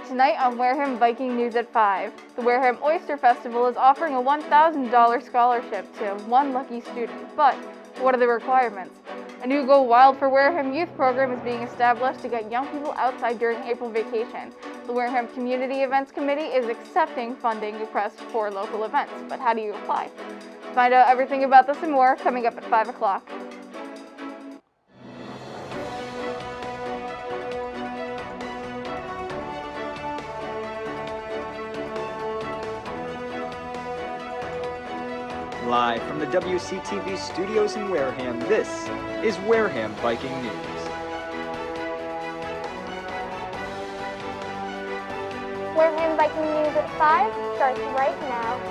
tonight on Wareham Viking News at 5. The Wareham Oyster Festival is offering a $1,000 scholarship to one lucky student, but what are the requirements? A new Go Wild for Wareham youth program is being established to get young people outside during April vacation. The Wareham Community Events Committee is accepting funding requests for local events, but how do you apply? Find out everything about this and more coming up at 5 o'clock. Live from the WCTV studios in Wareham, this is Wareham Viking News. Wareham Viking News at 5 starts right now.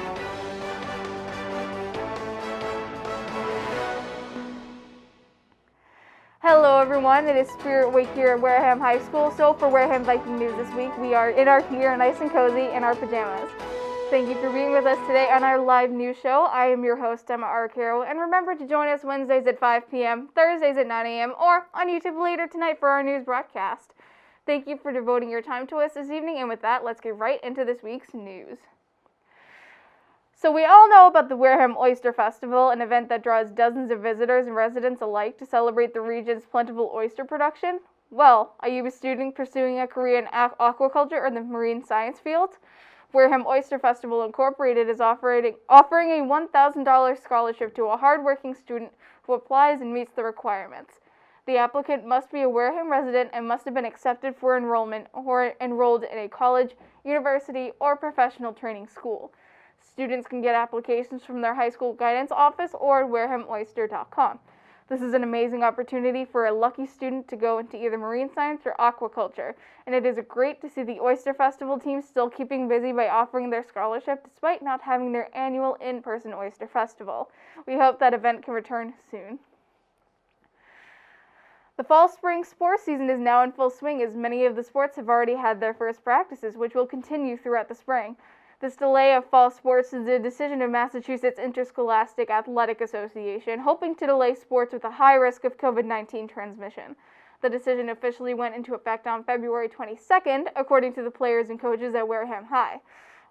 Hello everyone, it is Spirit Week here at Wareham High School. So for Wareham Viking News this week, we are here nice and cozy in our pajamas. Thank you for being with us today on our live news show. I am your host, Emma Arcaro, and remember to join us Wednesdays at 5 p.m., Thursdays at 9 a.m., or on YouTube later tonight for our news broadcast. Thank you for devoting your time to us this evening, and with that, let's get right into this week's news. So we all know about the Wareham Oyster Festival, an event that draws dozens of visitors and residents alike to celebrate the region's plentiful oyster production. Well, are you a student pursuing a career in aquaculture or the marine science field? Wareham Oyster Festival Incorporated is offering a $1,000 scholarship to a hardworking student who applies and meets the requirements. The applicant must be a Wareham resident and must have been accepted for enrollment or enrolled in a college, university, or professional training school. Students can get applications from their high school guidance office or at warehamoyster.com. This is an amazing opportunity for a lucky student to go into either marine science or aquaculture, and it is great to see the Oyster Festival team still keeping busy by offering their scholarship despite not having their annual in-person Oyster Festival. We hope that event can return soon. The fall-spring sports season is now in full swing as many of the sports have already had their first practices, which will continue throughout the spring. This delay of fall sports is a decision of Massachusetts Interscholastic Athletic Association, hoping to delay sports with a high risk of COVID-19 transmission. The decision officially went into effect on February 22nd, according to the players and coaches at Wareham High.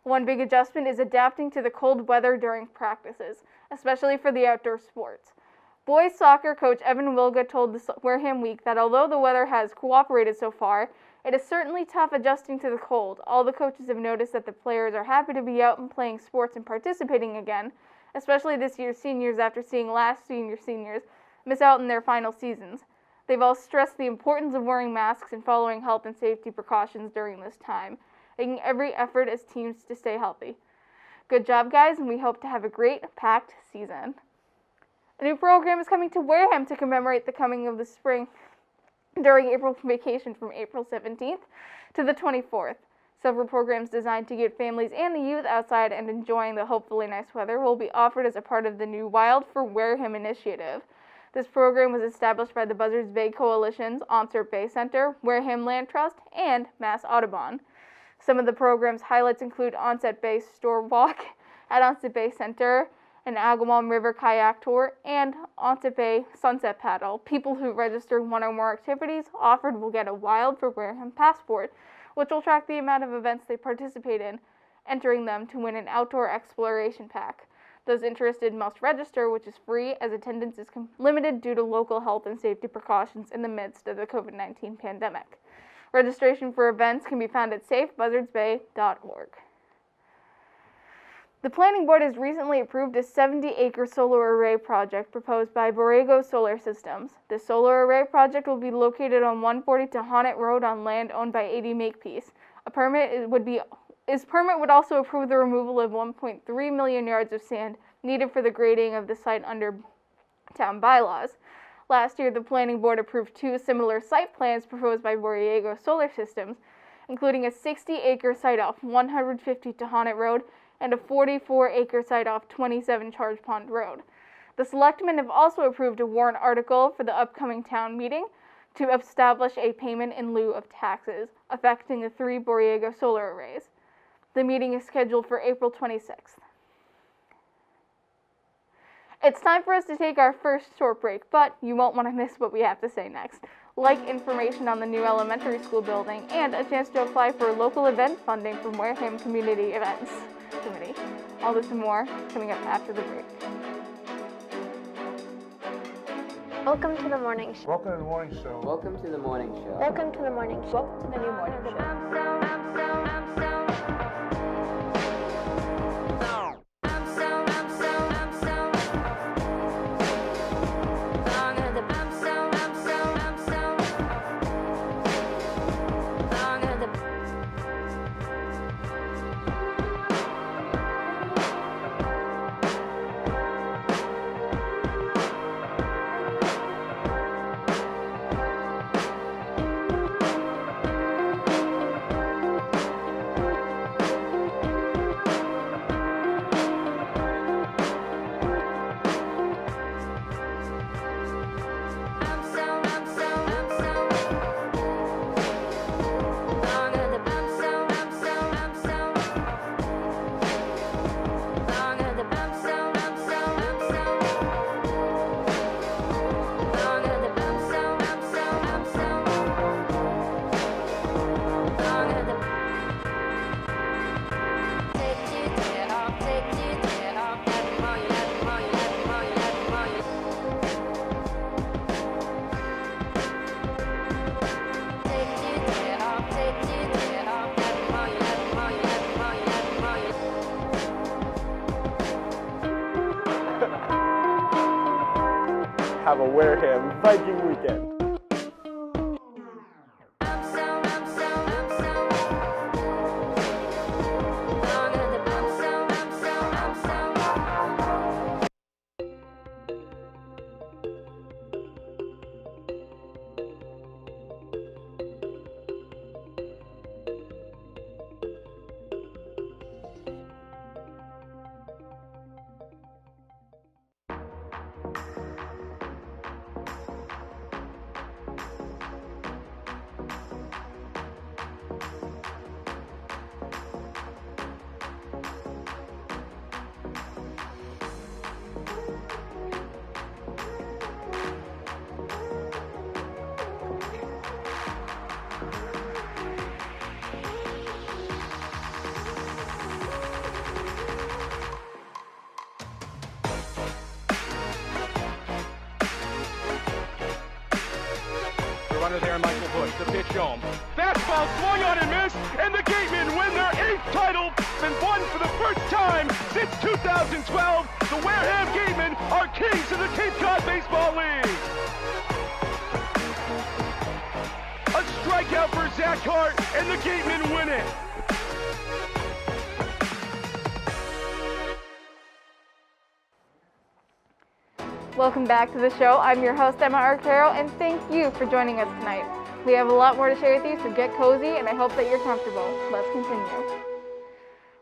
One big adjustment is adapting to the cold weather during practices, especially for the outdoor sports. Boys soccer coach Evan Wilga told the Wareham Week that although the weather has cooperated so far, it is certainly tough adjusting to the cold. All the coaches have noticed that the players are happy to be out and playing sports and participating again, especially this year's seniors after seeing last seniors miss out on their final seasons. They've all stressed the importance of wearing masks and following health and safety precautions during this time, making every effort as teams to stay healthy. Good job, guys, and we hope to have a great, packed season. A new program is coming to Wareham to commemorate the coming of the spring during April vacation from April 17th to the 24th. Several programs designed to get families and the youth outside and enjoying the hopefully nice weather will be offered as a part of the new Wild for Wareham initiative. This program was established by the Buzzards Bay Coalition's Onset Bay Center, Wareham Land Trust, and Mass Audubon. Some of the program's highlights include Onset Bay Store Walk at Onset Bay Center, an Agawam River Kayak Tour, and Onset Bay Sunset Paddle. People who register one or more activities offered will get a Wild for Wareham passport, which will track the amount of events they participate in, entering them to win an outdoor exploration pack. Those interested must register, which is free, as attendance is limited due to local health and safety precautions in the midst of the COVID-19 pandemic. Registration for events can be found at safebuzzardsbay.org. The Planning Board has recently approved a 70-acre solar array project proposed by Borrego Solar Systems. The solar array project will be located on 140 Tohonet Road on land owned by 80 Makepeace. A permit would also approve the removal of 1.3 million yards of sand needed for the grading of the site under town bylaws. Last year, the Planning Board approved two similar site plans proposed by Borrego Solar Systems, including a 60-acre site off 150 Tohonet Road and a 44-acre site off 27 Charge Pond Road. The selectmen have also approved a warrant article for the upcoming town meeting to establish a payment in lieu of taxes affecting the three Borrego solar arrays. The meeting is scheduled for April 26th. It's time for us to take our first short break, but you won't want to miss what we have to say next. like information on the new elementary school building, and a chance to apply for local event funding from Wareham Community Events Committee. All this and more coming up after the break. Welcome to the morning show. Welcome to the morning show. Welcome to the morning show. Welcome to the morning show. Welcome to the new morning show. Have a Wareham Viking weekend. Runner there, Michael Bush, the pitch home. Fastball swung on and missed, and the Gatemen win their 8th title and won for the first time since 2012. The Wareham Gatemen are kings of the Cape Cod Baseball League. A strikeout for Zach Hart, and the Gatemen win it. Welcome back to the show. I'm your host, Emma Arcaro, and thank you for joining us tonight. We have a lot more to share with you, so get cozy, and I hope that you're comfortable. Let's continue.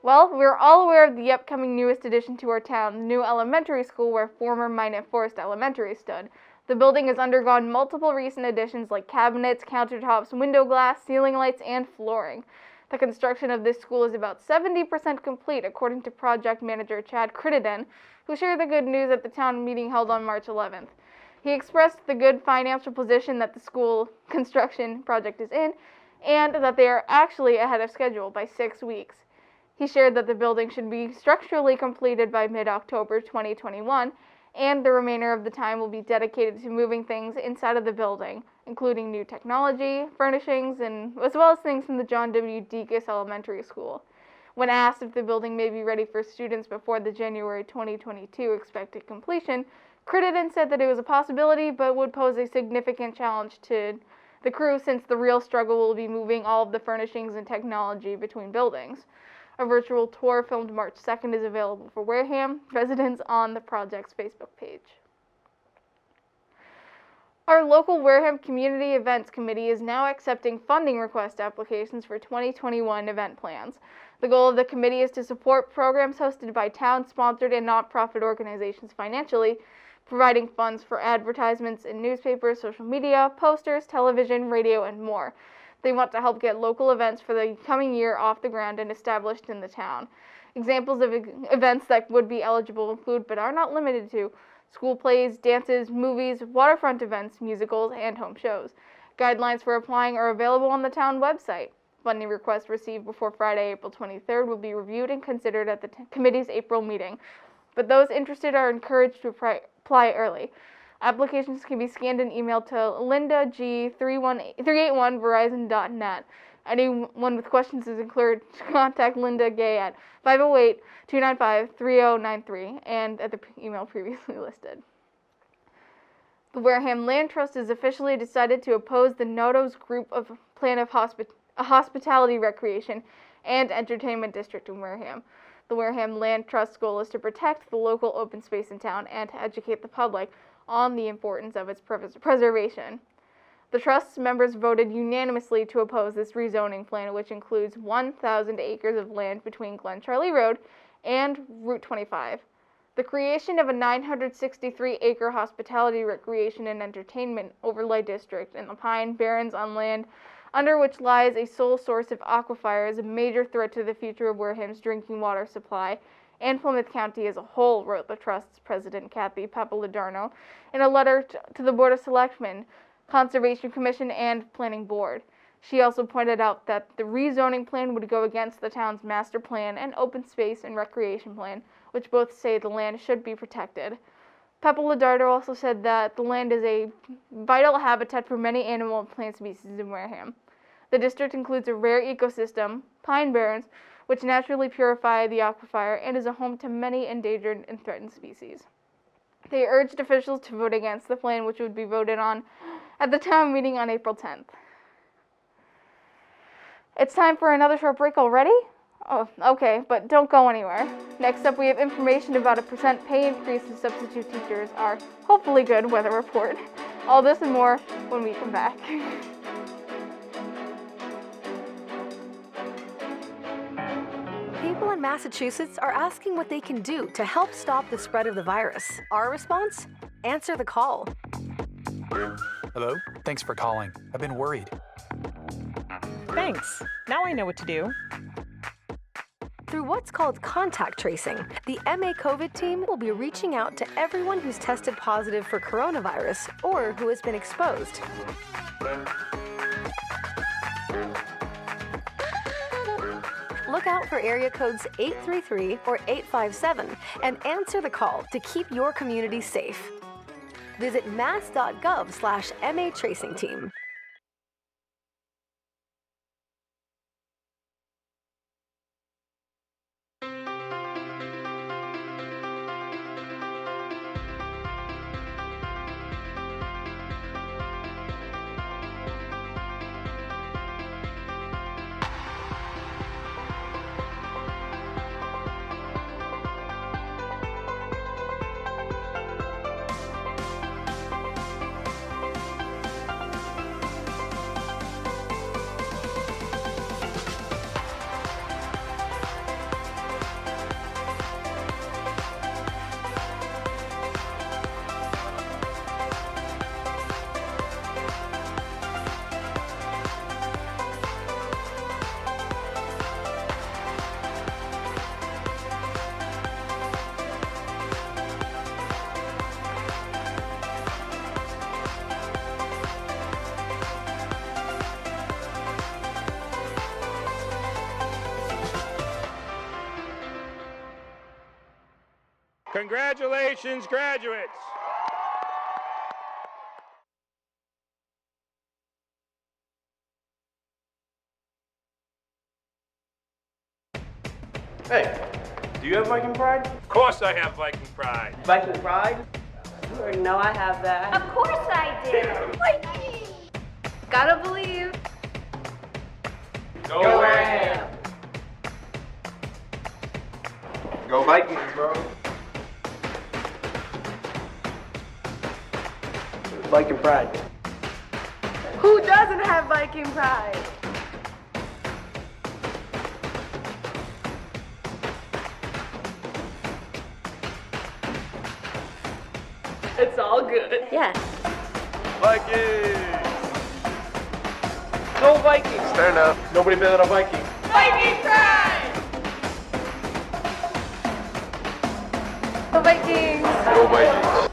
Well, we're all aware of the upcoming newest addition to our town, the new elementary school where former Minot Forest Elementary stood. The building has undergone multiple recent additions like cabinets, countertops, window glass, ceiling lights, and flooring. The construction of this school is about 70% complete, according to project manager Chad Crittenden, who shared the good news at the town meeting held on March 11th. He expressed the good financial position that the school construction project is in, and that they are actually ahead of schedule by 6 weeks. He shared that the building should be structurally completed by mid-October 2021, and the remainder of the time will be dedicated to moving things inside of the building, including new technology, furnishings, and as well as things from the John W. Deacus Elementary School. When asked if the building may be ready for students before the January 2022 expected completion, Crittenden said that it was a possibility but would pose a significant challenge to the crew since the real struggle will be moving all of the furnishings and technology between buildings. A virtual tour filmed March 2nd is available for Wareham residents on the project's Facebook page. Our local Wareham Community Events Committee is now accepting funding request applications for 2021 event plans. The goal of the committee is to support programs hosted by town-sponsored and nonprofit organizations financially, providing funds for advertisements in newspapers, social media, posters, television, radio, and more. They want to help get local events for the coming year off the ground and established in the town. Examples of events that would be eligible include, but are not limited to, school plays, dances, movies, waterfront events, musicals, and home shows. Guidelines for applying are available on the town website. Funding requests received before Friday, April 23rd will be reviewed and considered at the committee's April meeting, but those interested are encouraged to apply early. Applications can be scanned and emailed to lindag381verizon.net. Anyone with questions is encouraged to contact Linda Gay at 508-295-3093 and at the email previously listed. The Wareham Land Trust has officially decided to oppose the Noto's group of plan of hospitality, recreation, and entertainment district in Wareham. The Wareham Land Trust's goal is to protect the local open space in town and to educate the public on the importance of its preservation. The Trust's members voted unanimously to oppose this rezoning plan, which includes 1,000 acres of land between Glen Charlie Road and Route 25. The creation of a 963-acre hospitality, recreation, and entertainment overlay district in the Pine Barrens on land under which lies a sole source of aquifer is a major threat to the future of Wareham's drinking water supply and Plymouth County as a whole, wrote the Trust's president, Kathy Pappalardo, in a letter to the Board of Selectmen, Conservation Commission, and Planning Board. She also pointed out that the rezoning plan would go against the town's master plan and open space and recreation plan, which both say the land should be protected. Pappalardo also said that the land is a vital habitat for many animal and plant species in Wareham. The district includes a rare ecosystem, pine barrens, which naturally purify the aquifer and is a home to many endangered and threatened species. They urged officials to vote against the plan, which would be voted on at the town meeting on April 10th. It's time for another short break already? Oh, okay, but don't go anywhere. Next up, we have information about a % pay increase to substitute teachers, our hopefully good weather report. All this and more when we come back. People in Massachusetts are asking what they can do to help stop the spread of the virus. Our response? Answer the call. Hello? Thanks for calling. I've been worried. Thanks. Now I know what to do. Through what's called contact tracing, the MA COVID team will be reaching out to everyone who's tested positive for coronavirus or who has been exposed. Look out for area codes 833 or 857 and answer the call to keep your community safe. Visit mass.gov/MA Tracing Team. Congratulations, graduates! Hey, do you have Viking pride? Of course I have Viking pride. Viking pride? You already know I have that. Of course I do. Gotta believe. Go Wareham! Go Vikings, bro. Viking pride. Who doesn't have Viking pride? It's all good. Yes. Vikings! Go Vikings! Stand up. Nobody better than a Viking. Viking pride! The Vikings! Go Vikings.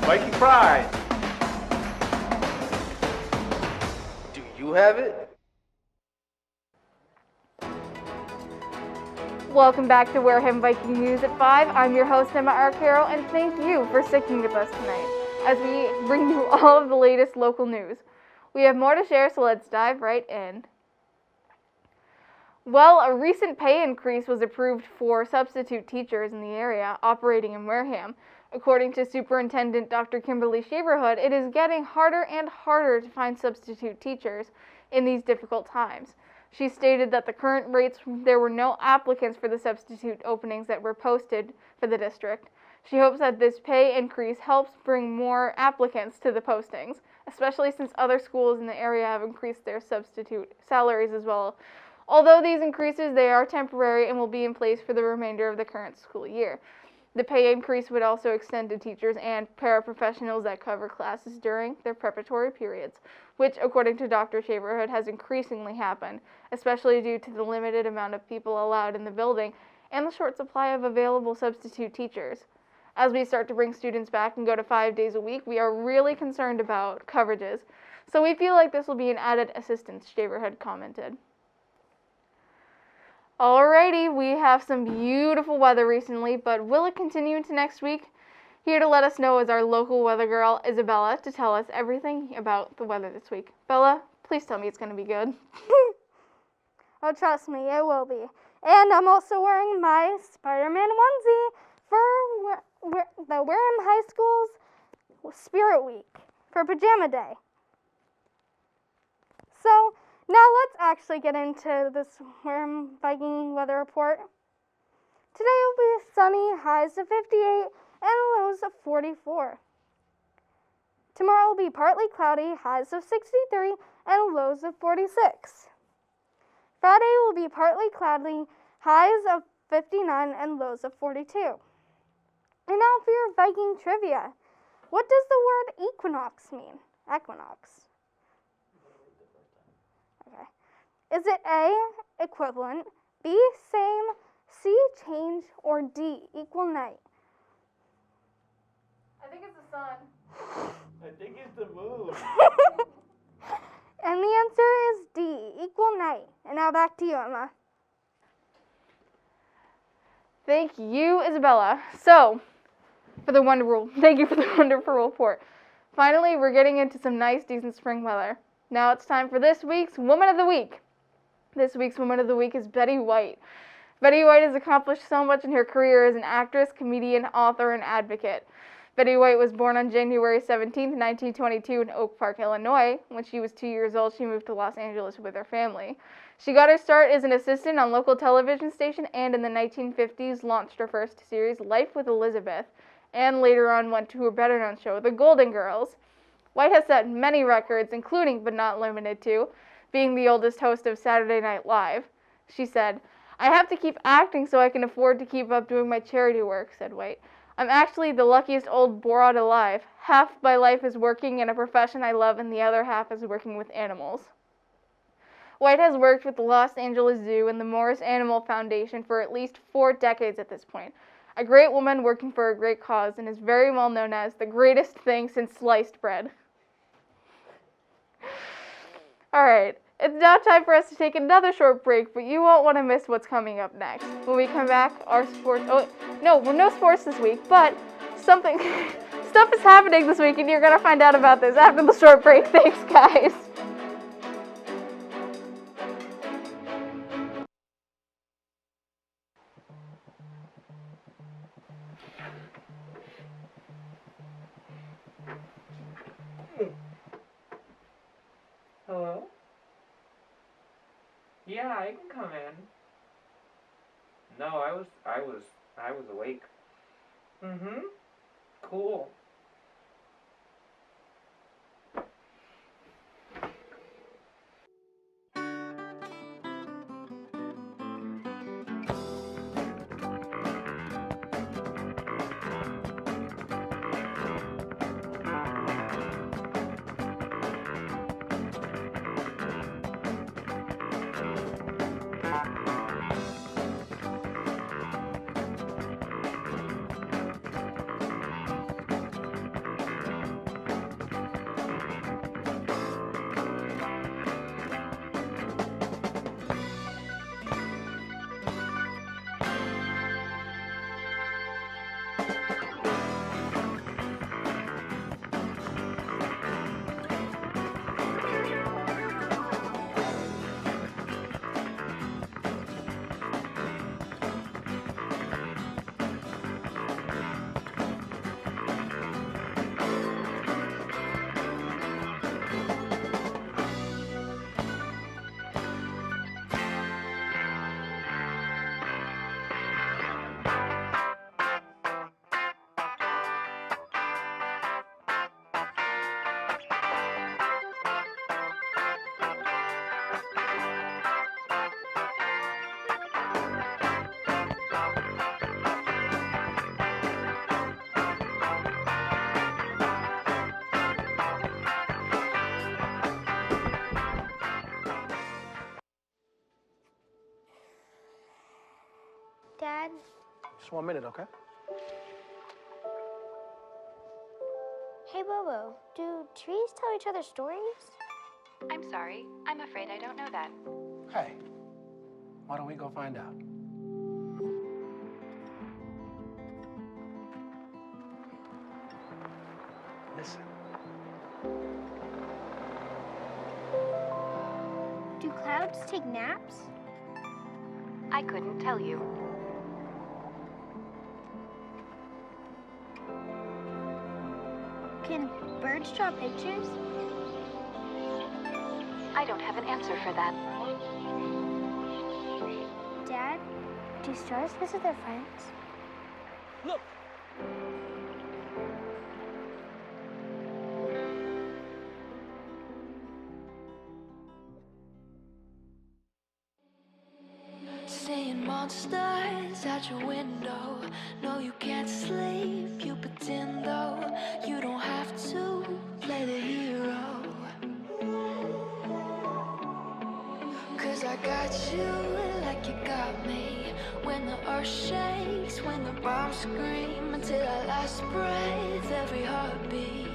Viking pride. you have it. Welcome back to Wareham Viking News at 5. I'm your host, Emma Arcaro, and thank you for sticking with us tonight as we bring you all of the latest local news. We have more to share, so let's dive right in. Well, a recent pay increase was approved for substitute teachers in the area operating in Wareham. According to Superintendent Dr. Kimberly Shaverhood, it is getting harder and harder to find substitute teachers in these difficult times. She stated that the current rates, there were no applicants for the substitute openings that were posted for the district. She hopes that this pay increase helps bring more applicants to the postings, especially since other schools in the area have increased their substitute salaries as well. Although these increases, they are temporary and will be in place for the remainder of the current school year. The pay increase would also extend to teachers and paraprofessionals that cover classes during their preparatory periods, which, according to Dr. Shaverhood, has increasingly happened, especially due to the limited amount of people allowed in the building and the short supply of available substitute teachers. As we start to bring students back and go to 5 days a week, we are really concerned about coverages. So we feel like this will be an added assistance, Shaverhood commented. Alrighty, we have some beautiful weather recently, but will it continue into next week? Here to let us know is our local weather girl, Isabella, to tell us everything about the weather this week. Bella, please tell me it's going to be good. Oh, trust me, it will be. And I'm also wearing my Spider-Man onesie for the Wareham High School's Spirit Week for Pajama Day. So, now let's actually get into this Wareham Viking weather report. Today will be sunny, highs of 58 and lows of 44. Tomorrow will be partly cloudy, highs of 63 and lows of 46. Friday will be partly cloudy, highs of 59 and lows of 42. And now for your Viking trivia. What does the word equinox mean? Equinox. Is it A, equivalent, B, same, C, change, or D, equal night? I think it's the sun. I think it's the moon. And the answer is D, equal night. And now back to you, Emma. Thank you, Isabella. So, thank you for the wonderful report. Finally, we're getting into some nice, decent spring weather. Now it's time for this week's Woman of the Week. This week's Woman of the Week is Betty White. Betty White has accomplished so much in her career as an actress, comedian, author, and advocate. Betty White was born on January 17, 1922 in Oak Park, Illinois. When she was 2 years old, she moved to Los Angeles with her family. She got her start as an assistant on local television station and in the 1950s launched her first series, Life with Elizabeth, and later on went to her better-known show, The Golden Girls. White has set many records, including, but not limited to, being the oldest host of Saturday Night Live. She said, "I have to keep acting so I can afford to keep up doing my charity work," said White. "I'm actually the luckiest old broad alive. Half my life is working in a profession I love and the other half is working with animals." White has worked with the Los Angeles Zoo and the Morris Animal Foundation for at least 4 decades at this point. A great woman working for a great cause and is very well known as the greatest thing since sliced bread. Alright, it's now time for us to take another short break, but you won't want to miss what's coming up next. When we come back, our sports... Oh, no sports this week, but stuff is happening this week, and you're going to find out about this after the short break. Thanks, guys. Hello? Yeah, I can come in. No, I was awake. Mm-hmm. Cool. Just 1 minute, okay? Hey, Bobo, do trees tell each other stories? I'm sorry. I'm afraid I don't know that. Hey, why don't we go find out? Listen. Do clouds take naps? I couldn't tell you. Can birds draw pictures? I don't have an answer for that. Dad, do stars visit their friends? Look! Seeing monsters at your window. No, you can't sleep, you pretend though. You don't have to play the hero. 'Cause I got you like you got me. When the earth shakes, when the bombs scream, until our last breath, every heartbeat.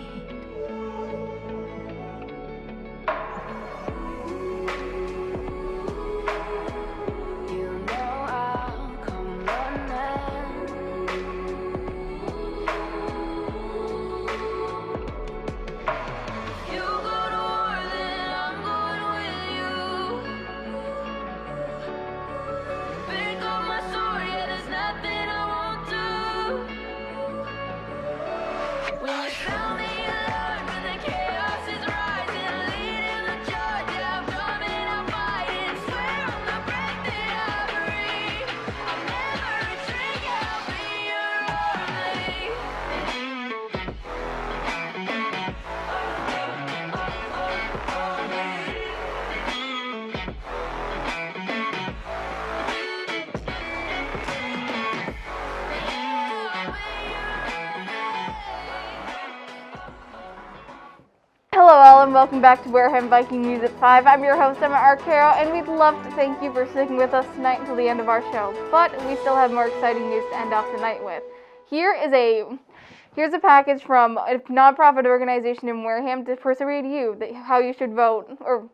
Hello all and welcome back to Wareham Viking News at 5. I'm your host, Emma Arcaro, and we'd love to thank you for sticking with us tonight until the end of our show. But we still have more exciting news to end off the night with. Here's a package from a nonprofit organization in Wareham to persuade you how you should vote, or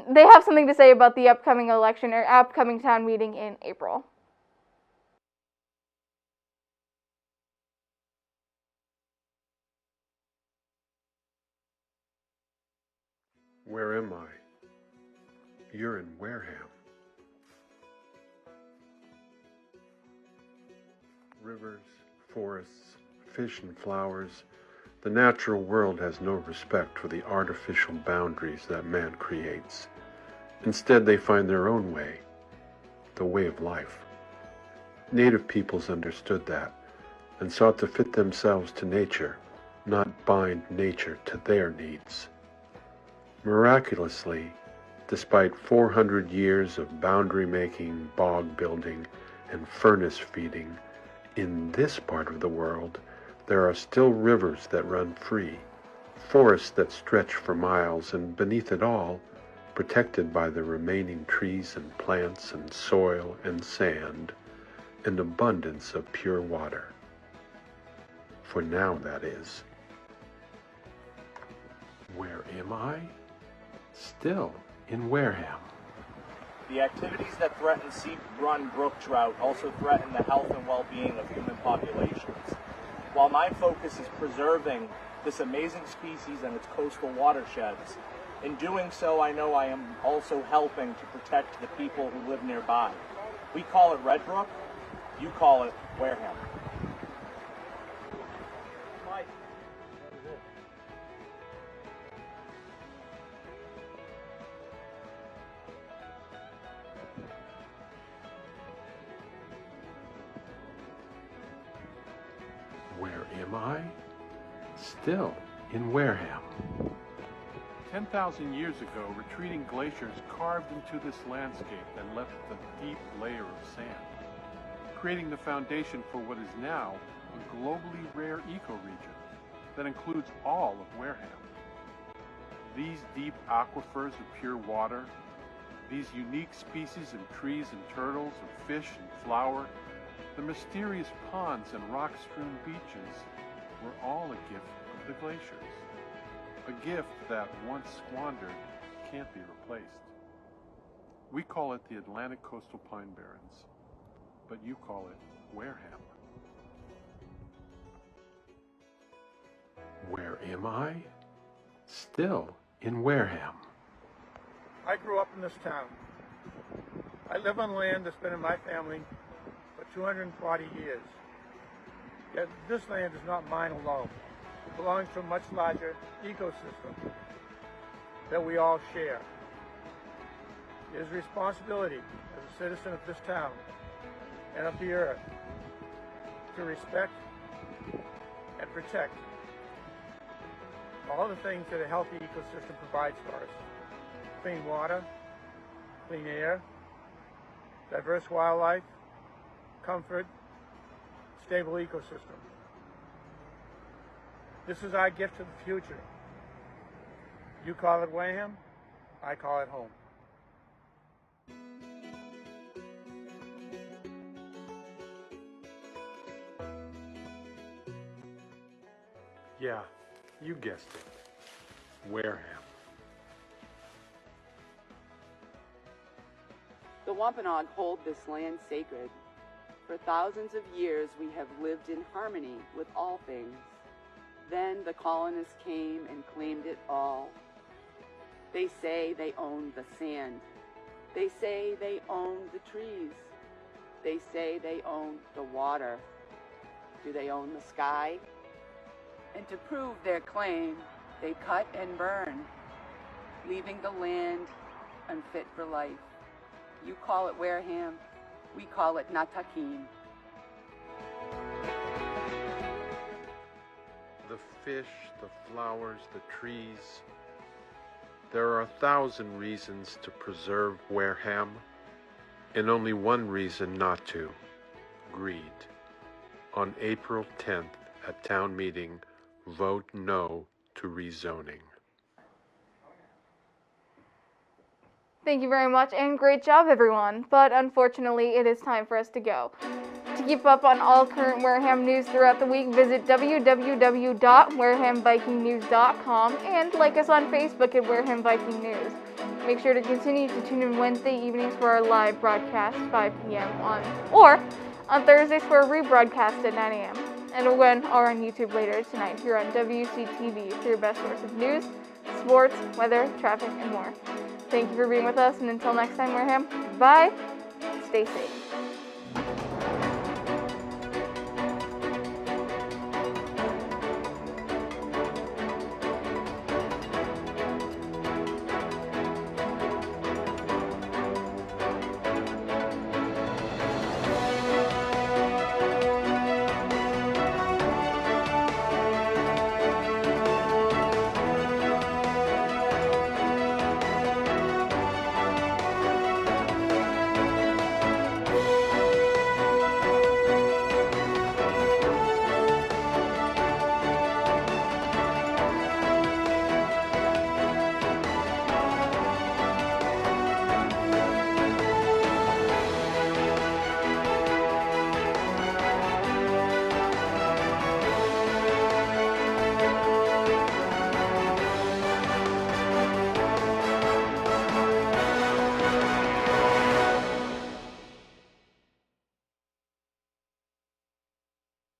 they have something to say about the upcoming election or upcoming town meeting in April. Where am I? You're in Wareham. Rivers, forests, fish and flowers. The natural world has no respect for the artificial boundaries that man creates. Instead, they find their own way, the way of life. Native peoples understood that and sought to fit themselves to nature, not bind nature to their needs. Miraculously, despite 400 years of boundary making, bog building, and furnace feeding, in this part of the world, there are still rivers that run free, forests that stretch for miles, and beneath it all, protected by the remaining trees and plants and soil and sand, an abundance of pure water. For now, that is. Where am I? Still in Wareham. The activities that threaten seep-run brook trout also threaten the health and well-being of human populations. While my focus is preserving this amazing species and its coastal watersheds, in doing so I know I am also helping to protect the people who live nearby. We call it Red Brook, you call it Wareham. Mike. Where am I? Still in Wareham. 10,000 years ago, retreating glaciers carved into this landscape and left a deep layer of sand, creating the foundation for what is now a globally rare ecoregion that includes all of Wareham. These deep aquifers of pure water, these unique species of trees and turtles, of fish and flower, The mysterious ponds and rock-strewn beaches were all a gift of the glaciers. A gift that, once squandered, can't be replaced. We call it the Atlantic Coastal Pine Barrens, but you call it Wareham. Where am I? Still in Wareham. I grew up in this town. I live on land that's been in my family for 240 years. Yet this land is not mine alone. It belongs to a much larger ecosystem that we all share. It is a responsibility as a citizen of this town and of the earth to respect and protect all the things that a healthy ecosystem provides for us. Clean water, clean air, diverse wildlife, comfort, stable ecosystem. This is our gift to the future. You call it Wareham, I call it home. Yeah, you guessed it. Wareham. The Wampanoag hold this land sacred. For thousands of years we have lived in harmony with all things. Then the colonists came and claimed it all. They say they own the sand. They say they own the trees. They say they own the water. Do they own the sky? And to prove their claim, they cut and burn, leaving the land unfit for life. You call it Wareham, we call it Natakin. The fish, the flowers, the trees. There are 1,000 reasons to preserve Wareham, and only one reason not to: greed. On April 10th at town meeting, vote no to rezoning. Thank you very much, and great job, everyone. But unfortunately, it is time for us to go. To keep up on all current Wareham news throughout the week, visit www.warehamvikingnews.com and like us on Facebook at Wareham Viking News. Make sure to continue to tune in Wednesday evenings for our live broadcast, 5 p.m. or on Thursdays for a rebroadcast at 9 a.m. And again, or on YouTube later tonight here on WCTV for your best source of news, sports, weather, traffic, and more. Thank you for being with us, and until next time, Wareham, goodbye, stay safe.